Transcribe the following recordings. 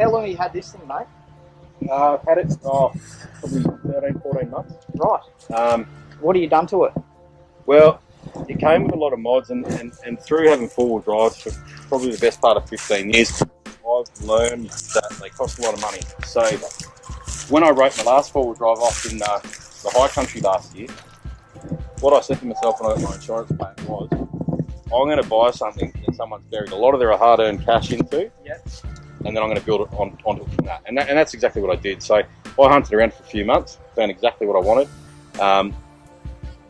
How long have you had this thing, mate? I've had it probably 13, 14 months. Right. What have you done to it? Well, it came with a lot of mods, and through having four-wheel drives for probably the best part of 15 years, I've learned that they cost a lot of money. So when I wrote my last four-wheel drive off in the high country last year, what I said to myself when I got my insurance plan was, I'm going to buy something that someone's buried a lot of their hard-earned cash into, and then I'm going to build it onto it from that. And that's exactly what I did. So I hunted around for a few months, found exactly what I wanted.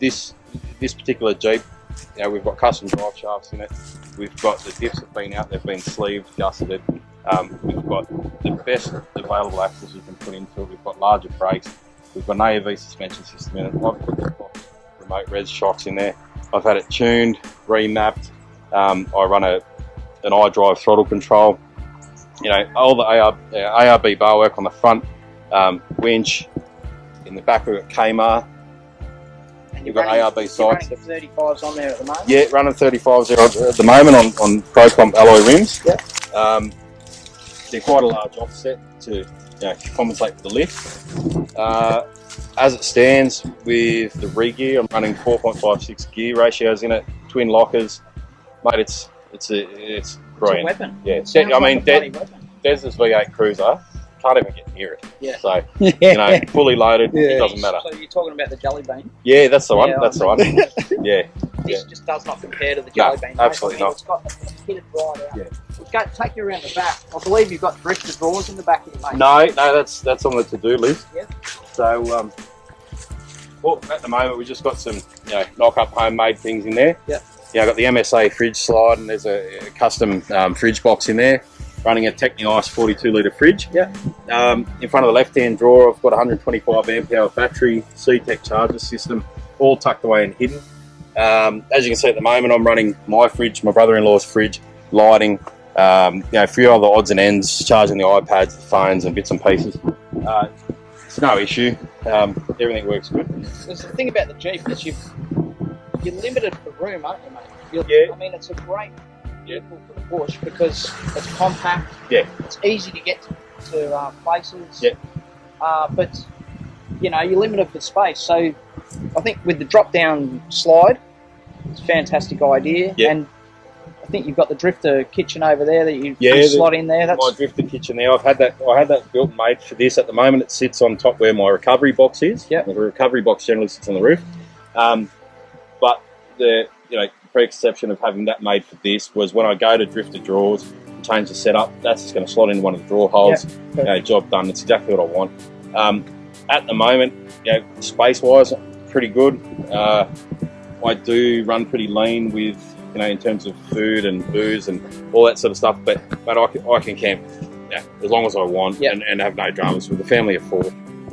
This particular Jeep, you know, we've got custom drive shafts in it. We've got the diffs have been out, they've been sleeved, gusseted. We've got the best available axles you can put into it. We've got larger brakes. We've got an AEV suspension system in it. I've put remote res shocks in there. I've had it tuned, remapped. I run an iDrive throttle control. You know, all the ARB bar work on the front, winch. In the back we've got Kmart. You've got ARB sights. You're running 35s on there at the moment? Yeah, running 35s at the moment on ProComp alloy rims. Yeah. They're quite a large offset to compensate for the lift. As it stands with the regear, I'm running 4.56 gear ratios in it, twin lockers. Mate, it's brilliant. It's a weapon. Yeah, I mean, Des's V8 Cruiser can't even get near it. Yeah. So, you know, fully loaded, it doesn't matter. So you're talking about the Jelly Bean? Yeah, that's the one. That's the one. Yeah. This just does not compare to the Jelly Bean. Absolutely not. It's got hit right out. Yeah. We'll take you around the back. I believe you've got drifter drawers in the back of your mate. No, that's on the to-do list. Yeah. So, well, at the moment we've just got some, knock-up homemade things in there. Yeah. Yeah, I've got the MSA fridge slide, and there's a custom fridge box in there, running a Techni-Ice 42-litre fridge. Yeah. In front of the left-hand drawer, I've got a 125 amp hour battery, C-Tech charger system, all tucked away and hidden. As you can see at the moment, I'm running my fridge, my brother-in-law's fridge, lighting, a few other odds and ends, charging the iPads, the phones, and bits and pieces. It's no issue. Everything works good. There's the thing about the Jeep is you're limited for room, aren't you, mate? Yeah. I mean, it's a great vehicle for the bush because it's compact. Yeah. It's easy to get to places. Yeah. But you're limited for space. So I think with the drop-down slide, it's a fantastic idea. Yeah. And I think you've got the drifter kitchen over there that you can slot in there. That's my drifter kitchen there. I had that built and made for this. At the moment, it sits on top where my recovery box is. Yeah. The recovery box generally sits on the roof. But the preconception of having that made for this was when I go to drifter drawers and change the setup, that's just going to slot into one of the drawer holes. Yeah. Job done. It's exactly what I want. At the moment, space-wise, pretty good. I do run pretty lean with, in terms of food and booze and all that sort of stuff. But I can camp, as long as I want, and have no dramas with a family of four.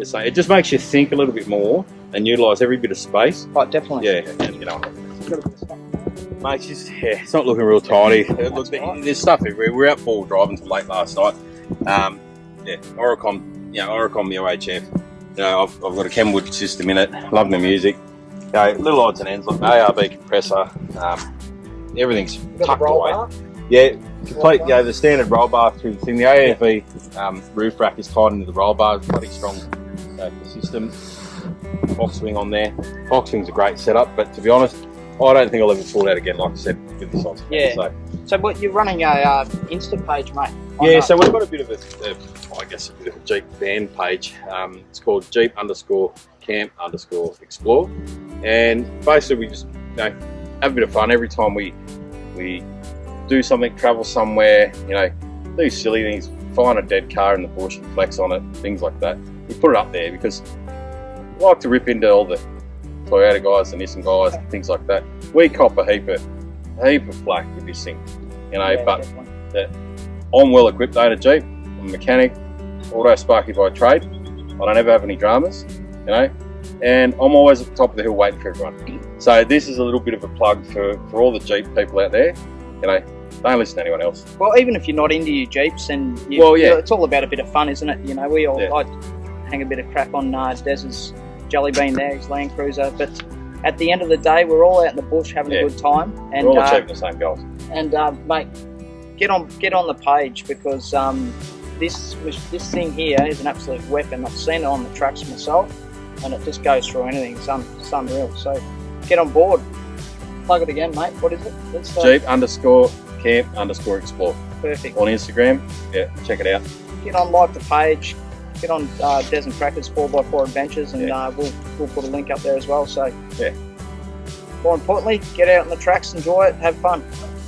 So it just makes you think a little bit more and utilise every bit of space. Oh, definitely. Yeah, and mate, it's not looking real tidy. Look, there's stuff everywhere. We were out four driving until late last night. Oricon, Oricon, the OHF. I've got a Kenwood system in it. Love the music. Little odds and ends like ARB compressor. Everything's tucked away. Bar? Yeah, complete. The standard roll bar through the thing. The AEV roof rack is tied into the roll bar. It's pretty strong system. Fox wing on there. Fox wing's a great setup, but to be honest, I don't think I'll ever pull it out again. Like I said, with this on. Yeah. So what you're running a Insta page, mate? Yeah. So we've got a bit of a Jeep fan page. It's called Jeep_camp_explore, and basically we just have a bit of fun every time we do something, travel somewhere, do silly things, find a dead car in the bush and flex on it, things like that. We put it up there because I like to rip into all the Toyota guys and Nissan guys and things like that. We cop a heap of flack with this thing, but I'm well equipped though to Jeep. I'm a mechanic, auto sparky by trade. I don't ever have any dramas, and I'm always at the top of the hill waiting for everyone. So this is a little bit of a plug for all the Jeep people out there. Don't listen to anyone else. Well, even if you're not into your Jeeps, and it's all about a bit of fun, isn't it? We all like hang a bit of crap on Des's Jelly Bean there, his Land Cruiser, but at the end of the day, we're all out in the bush having a good time, and we're all achieving the same goals. And mate, get on the page because this thing here is an absolute weapon. I've seen it on the tracks myself, and it just goes through anything. It's unreal. So get on board. Plug it again, mate. What is it? Jeep_camp_explore. Perfect. On Instagram. Yeah, check it out. Get on, like the page. Get on Des and Crackers 4x4 Adventures, and we'll put a link up there as well. So yeah. More importantly, get out on the tracks, enjoy it, have fun.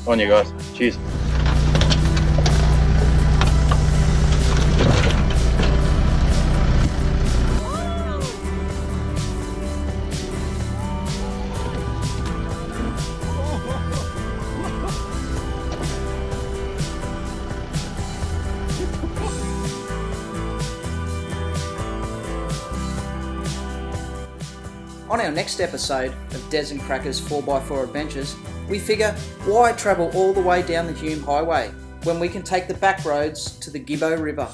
On you guys. Cheers. On our next episode of Des and Crackers 4x4 Adventures, we figure, why travel all the way down the Hume Highway when we can take the back roads to the Gibbo River?